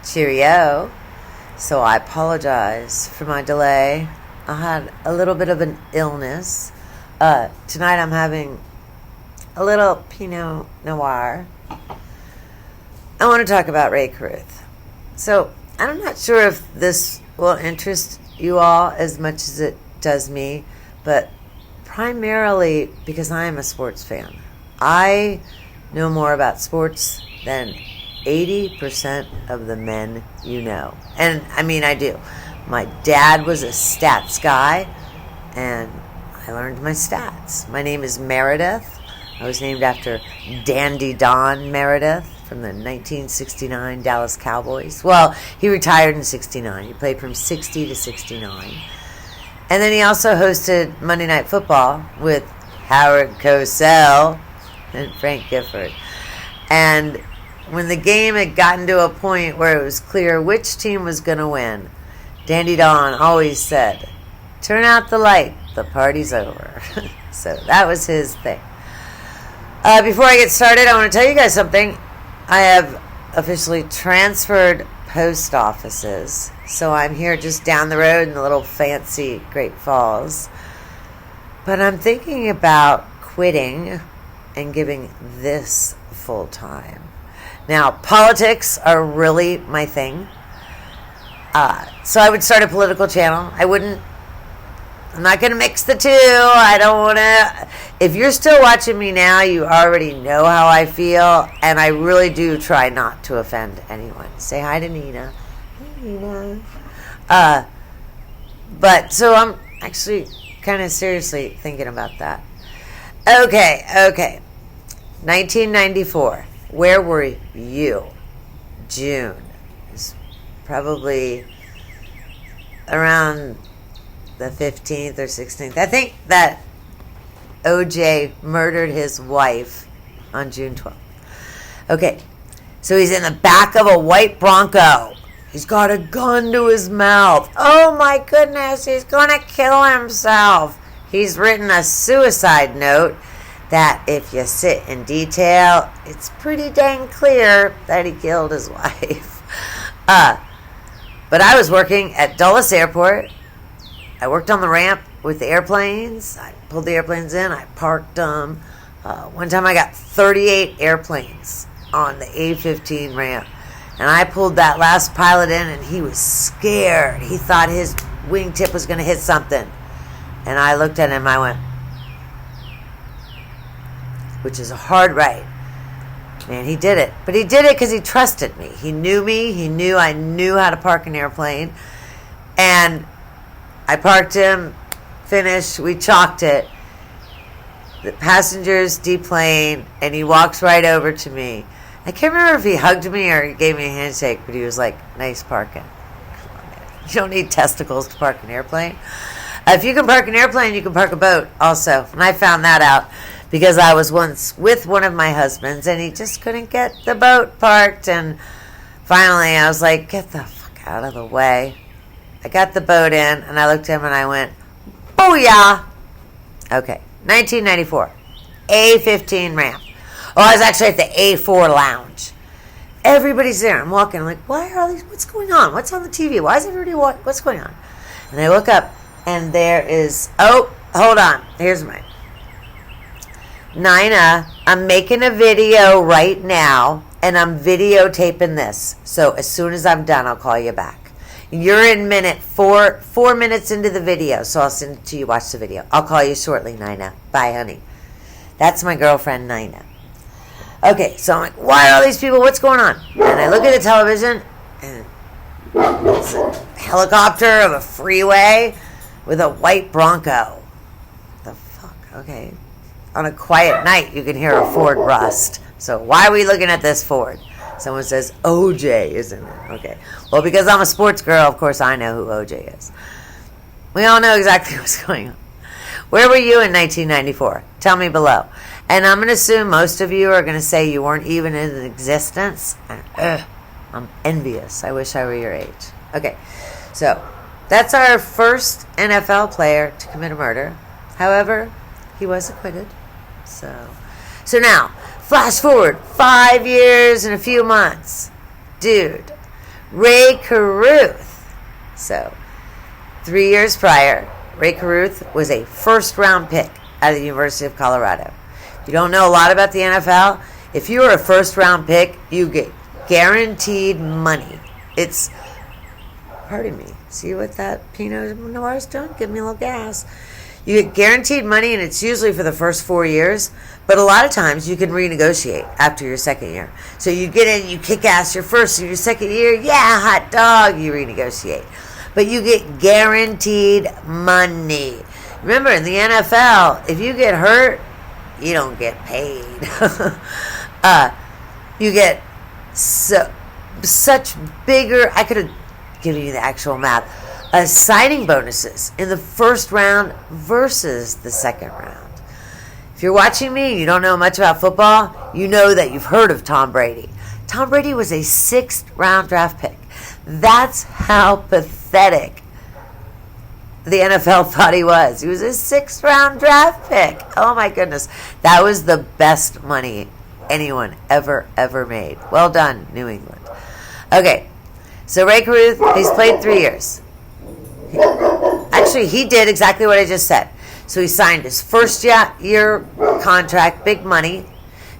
Cheerio. So I apologize for my delay. I had a little bit of an illness. Tonight I'm having a little Pinot Noir. I want to talk about Ray Carruth. So I'm not sure if this will interest you all as much as it does me, but primarily because I am a sports fan. I know more about sports than 80% of the men you know. And I mean, I do. My dad was a stats guy, and I learned my stats. My name is Meredith. I was named after Dandy Don Meredith from the 1969 Dallas Cowboys. Well, he retired in 69. He played from 60 to 69. And then he also hosted Monday Night Football with Howard Cosell and Frank Gifford. And when the game had gotten to a point where it was clear which team was going to win, Dandy Don always said, "Turn out the light, the party's over." So that was his thing. Before I get started, I want to tell you guys something. I have officially transferred post offices, so I'm here just down the road in the little fancy Great Falls. But I'm thinking about quitting and giving this full time. Now, politics are really my thing. So I would start a political channel. I'm not going to mix the two. I don't want to. If you're still watching me now, you already know how I feel. And I really do try not to offend anyone. Say hi to Nina. Hey, Nina. But so I'm actually kind of seriously thinking about that. Okay. 1994. Where were you? June. It's probably around the 15th or 16th. I think that OJ murdered his wife on June 12th. Okay, so he's in the back of a white Bronco. He's got a gun to his mouth. Oh my goodness, he's going to kill himself. He's written a suicide note that if you sit in detail, it's pretty dang clear that he killed his wife. But I was working at Dulles Airport. I worked on the ramp with the airplanes. I pulled the airplanes in. I parked them. One time I got 38 airplanes on the A-15 ramp. And I pulled that last pilot in, and he was scared. He thought his wingtip was going to hit something. And I looked at him. I went, which is a hard right. Man, he did it. But he did it because he trusted me. He knew me. He knew I knew how to park an airplane. And I parked him, finished, we chalked it. The passengers deplane, and he walks right over to me. I can't remember if he hugged me or he gave me a handshake, but he was like, "Nice parking." Come on, man. You don't need testicles to park an airplane. If you can park an airplane, you can park a boat also. And I found that out because I was once with one of my husbands, and he just couldn't get the boat parked. And finally, I was like, "Get the fuck out of the way." I got the boat in, and I looked at him, and I went, "Booyah!" Okay, 1994, A-15 ramp. Oh, I was actually at the A4 lounge. Everybody's there. I'm walking. I'm like, why are all these? What's going on? What's on the TV? Why is everybody? What's going on? And I look up, and there is. Oh, hold on. Here's mine. Nina, I'm making a video right now, and I'm videotaping this. So as soon as I'm done, I'll call you back. You're in minute 4 minutes into the video, so I'll send it to you. Watch the video. I'll call you shortly, Nina. Bye, honey. That's my girlfriend, Nina. Okay, so I'm like, why are all these people? What's going on? And I look at the television, and it's a helicopter of a freeway with a white Bronco. The fuck? Okay. On a quiet night, you can hear a Ford rust. So why are we looking at this Ford? Someone says OJ is in it. Okay. Well, because I'm a sports girl, of course I know who OJ is. We all know exactly what's going on. Where were you in 1994? Tell me below. And I'm going to assume most of you are going to say you weren't even in existence. I'm envious. I wish I were your age. Okay. So that's our first NFL player to commit a murder. However, he was acquitted. So now, flash forward 5 years and a few months. Dude, Ray Carruth. So, 3 years prior, Ray Carruth was a first-round pick out of the University of Colorado. If you don't know a lot about the NFL, if you are a first-round pick, you get guaranteed money. It's, pardon me, see what that Pinot Noir is doing? Give me a little gas. You get guaranteed money, and it's usually for the first 4 years, but a lot of times you can renegotiate after your second year. So you get in, you kick ass your first and your second year, yeah, hot dog, you renegotiate. But you get guaranteed money. Remember, in the NFL, if you get hurt, you don't get paid. You get such bigger, I could have given you the actual math, signing bonuses in the first round versus the second round. If you're watching me and you don't know much about football, you know that you've heard of Tom Brady. Tom Brady was a 6th round draft pick. That's how pathetic the NFL thought he was. He was a 6th round draft pick. Oh my goodness. That was the best money anyone ever made. Well done, New England. Okay, so Ray Carruth, he's played 3 years. Actually, he did exactly what I just said. So he signed his first year contract, big money.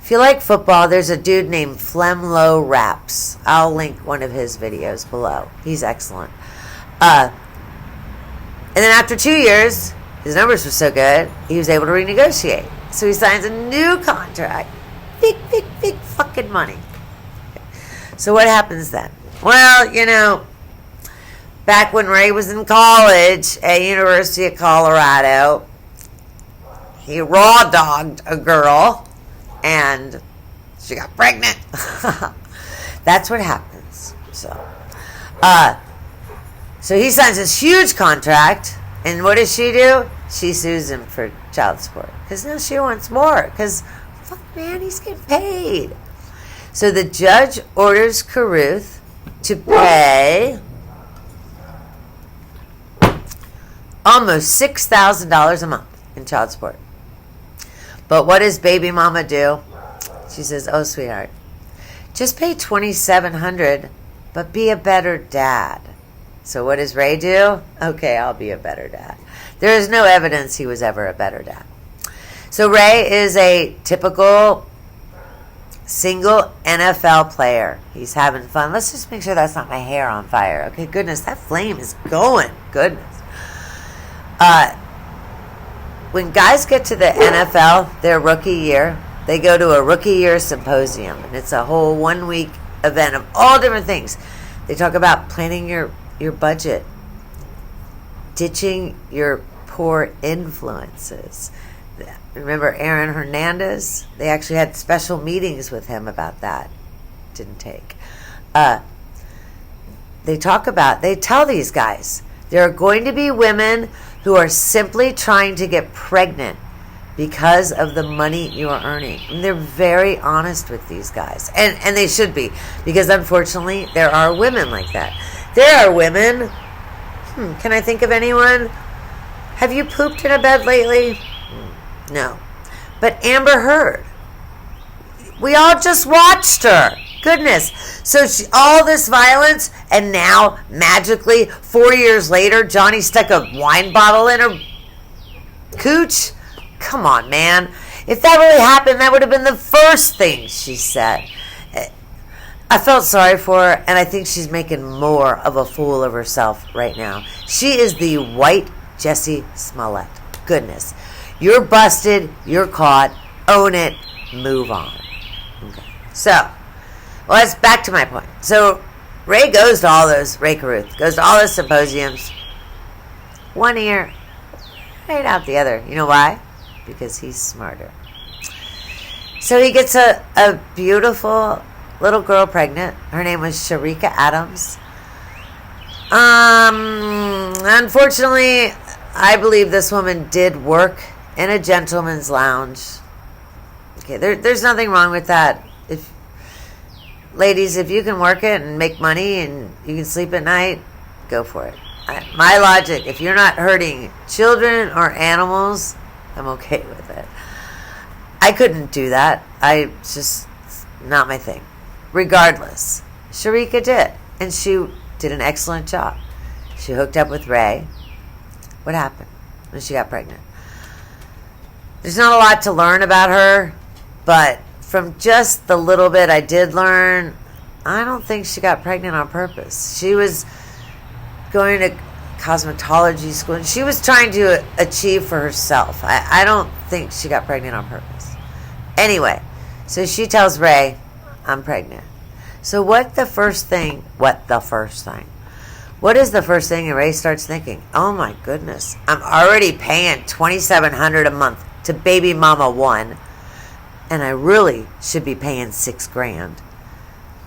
If you like football, there's a dude named Flemlo Raps. I'll link one of his videos below. He's excellent. And then after 2 years, his numbers were so good, he was able to renegotiate. So he signs a new contract. Big fucking money. So what happens then? Well, you know, back when Ray was in college at University of Colorado, he raw dogged a girl and she got pregnant. That's what happens. So he signs this huge contract, and what does she do? She sues him for child support because now she wants more because, fuck man, he's getting paid. So the judge orders Carruth to pay almost $6,000 a month in child support. But what does baby mama do? She says, oh, sweetheart, just pay $2,700, but be a better dad. So what does Ray do? Okay, I'll be a better dad. There is no evidence he was ever a better dad. So Ray is a typical single NFL player. He's having fun. Let's just make sure that's not my hair on fire. Okay, goodness, that flame is going. Goodness. When guys get to the NFL, their rookie year, they go to a rookie year symposium, and it's a whole 1 week event of all different things. They talk about planning your budget, ditching your poor influences. Remember Aaron Hernandez? They actually had special meetings with him about that. Didn't take. They tell these guys, there are going to be women who are simply trying to get pregnant because of the money you are earning. And they're very honest with these guys. And they should be, because unfortunately there are women like that. There are women, can I think of anyone? Have you pooped in a bed lately? No. But Amber Heard, we all just watched her. Goodness. So all this violence, and now, magically, 4 years later, Johnny stuck a wine bottle in her cooch? Come on, man. If that really happened, that would have been the first thing she said. I felt sorry for her, and I think she's making more of a fool of herself right now. She is the white Jessie Smollett. Goodness. You're busted. You're caught. Own it. Move on. Okay. So, well, that's back to my point. So, Ray Carruth goes to all those symposiums. One ear, right out the other. You know why? Because he's smarter. So he gets a beautiful little girl pregnant. Her name was Cherica Adams. Unfortunately, I believe this woman did work in a gentleman's lounge. Okay, there's nothing wrong with that. Ladies, if you can work it and make money and you can sleep at night, go for it. My logic, if you're not hurting children or animals, I'm okay with it. I couldn't do that. It's just not my thing. Regardless, Cherica did. And she did an excellent job. She hooked up with Ray. What happened when she got pregnant? There's not a lot to learn about her, but from just the little bit I did learn, I don't think she got pregnant on purpose. She was going to cosmetology school, and she was trying to achieve for herself. I don't think she got pregnant on purpose. Anyway, so she tells Ray, I'm pregnant. So what is the first thing? And Ray starts thinking, oh my goodness, I'm already paying $2,700 a month to baby mama 1, and I really should be paying $6,000.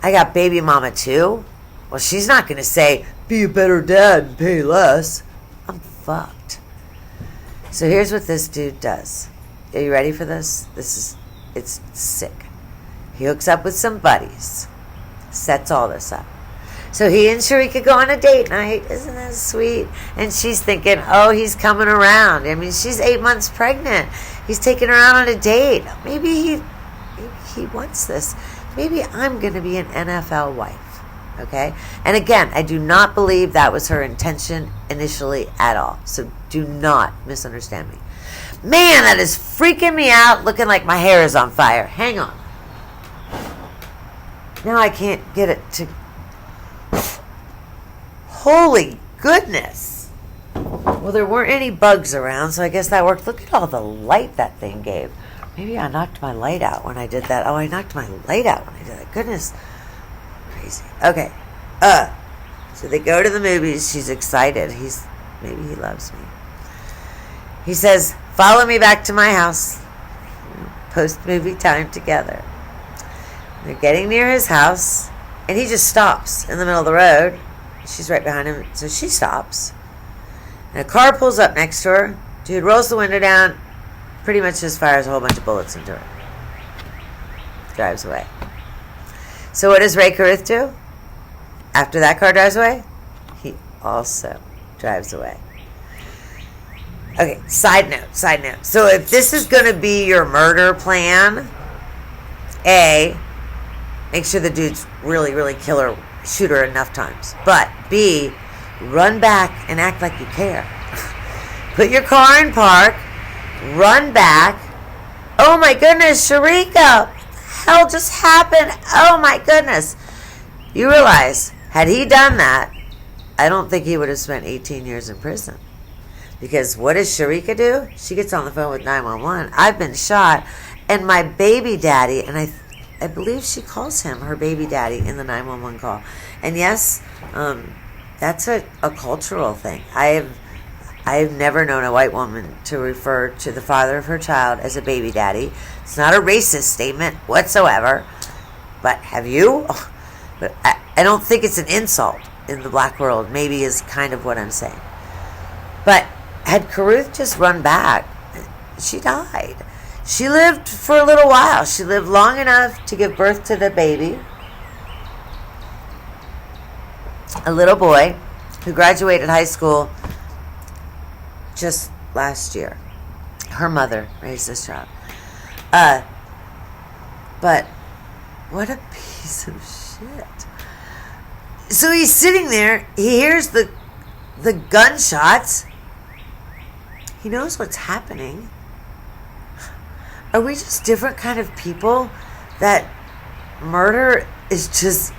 I got baby mama 2. Well, she's not going to say, be a better dad and pay less. I'm fucked. So here's what this dude does. Are you ready for this? It's sick. He hooks up with some buddies. Sets all this up. So he and Cherica go on a date night. Isn't that sweet? And she's thinking, oh, he's coming around. I mean, she's 8 months pregnant. He's taking her out on a date. Maybe he wants this. Maybe I'm going to be an NFL wife. Okay? And again, I do not believe that was her intention initially at all. So do not misunderstand me. Man, that is freaking me out, looking like my hair is on fire. Hang on. Now I can't get it to... Holy goodness. Well, there weren't any bugs around, so I guess that worked. Look at all the light that thing gave. Maybe I knocked my light out when I did that. Oh, I knocked my light out when I did that. Goodness. Crazy. Okay. So they go to the movies. She's excited. Maybe he loves me. He says, follow me back to my house. Post-movie time together. They're getting near his house, and he just stops in the middle of the road. She's right behind him, so she stops. And a car pulls up next to her. Dude rolls the window down, pretty much just fires a whole bunch of bullets into her. Drives away. So what does Ray Carruth do? After that car drives away, he also drives away. Okay, side note. So if this is going to be your murder plan, A, make sure the dude's really, really kill her, shoot her enough times. But B, run back and act like you care. Put your car in park, run back. Oh my goodness, Cherica, what the hell just happened? Oh my goodness. You realize, had he done that, I don't think he would have spent 18 years in prison. Because what does Cherica do? She gets on the phone with 911. I've been shot, and my baby daddy, and I believe she calls him her baby daddy in the 911 call. And yes, that's a cultural thing. I've never known a white woman to refer to the father of her child as a baby daddy. It's not a racist statement whatsoever. But have you? But I don't think it's an insult in the black world, maybe is kind of what I'm saying. But had Carruth just run back, she died. She lived for a little while. She lived long enough to give birth to the baby. A little boy who graduated high school just last year. Her mother raised this child. But what a piece of shit. So he's sitting there. He hears the gunshots. He knows what's happening. Are we just different kind of people that murder is just,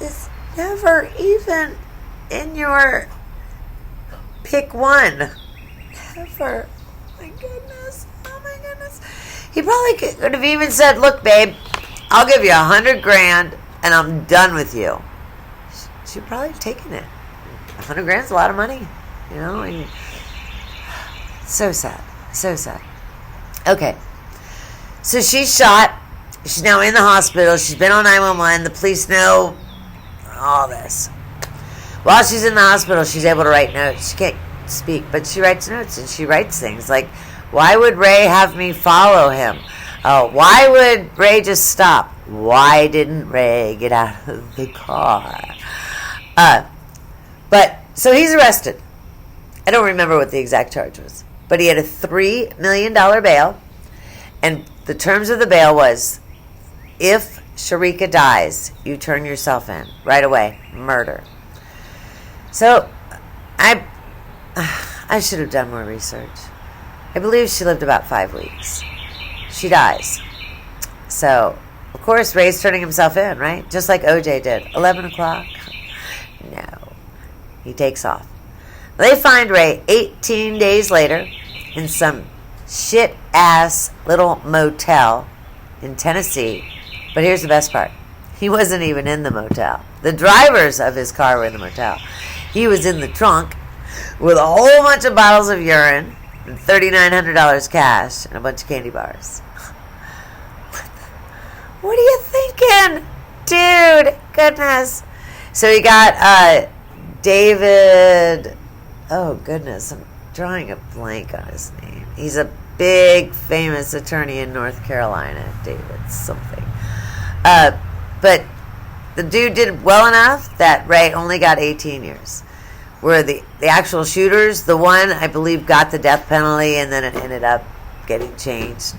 it's never even in your pick one? Never. Oh my goodness. Oh my goodness. He probably could have even said, look, babe, I'll give you $100,000 and I'm done with you. She'd probably have taken it. $100,000 is a lot of money, you know. And so sad, so sad. Okay, so she's shot. She's now in the hospital. She's been on 911. The police know all this. While she's in the hospital, she's able to write notes. She can't speak, but she writes notes, and she writes things like, why would Ray have me follow him? Oh, why would Ray just stop? Why didn't Ray get out of the car? But, so he's arrested. I don't remember what the exact charge was. But he had a $3 million bail. And the terms of the bail was, if Cherica dies. You turn yourself in right away. Murder. So, I should have done more research. I believe she lived about 5 weeks. She dies. So, of course, Ray's turning himself in, right? Just like OJ did. 11 o'clock? No. He takes off. They find Ray 18 days later in some shit-ass little motel in Tennessee. But here's the best part. He wasn't even in the motel. The drivers of his car were in the motel. He was in the trunk with a whole bunch of bottles of urine and $3,900 cash and a bunch of candy bars. What are you thinking? Dude, goodness. So he got David... Oh, goodness. I'm drawing a blank on his name. He's a big, famous attorney in North Carolina. David something. But the dude did well enough that Ray only got 18 years. Where the actual shooters, the one, I believe, got the death penalty and then it ended up getting changed.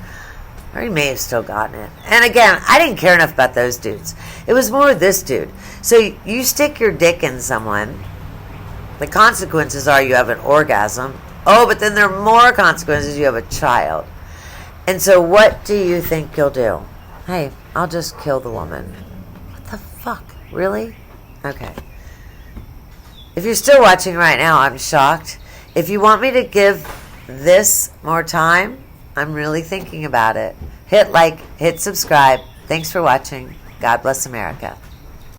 Or he may have still gotten it. And again, I didn't care enough about those dudes. It was more this dude. So you stick your dick in someone. The consequences are you have an orgasm. Oh, but then there are more consequences. You have a child. And so what do you think you'll do? Hey, I'll just kill the woman. What the fuck? Really? Okay. If you're still watching right now, I'm shocked. If you want me to give this more time, I'm really thinking about it. Hit like, hit subscribe. Thanks for watching. God bless America.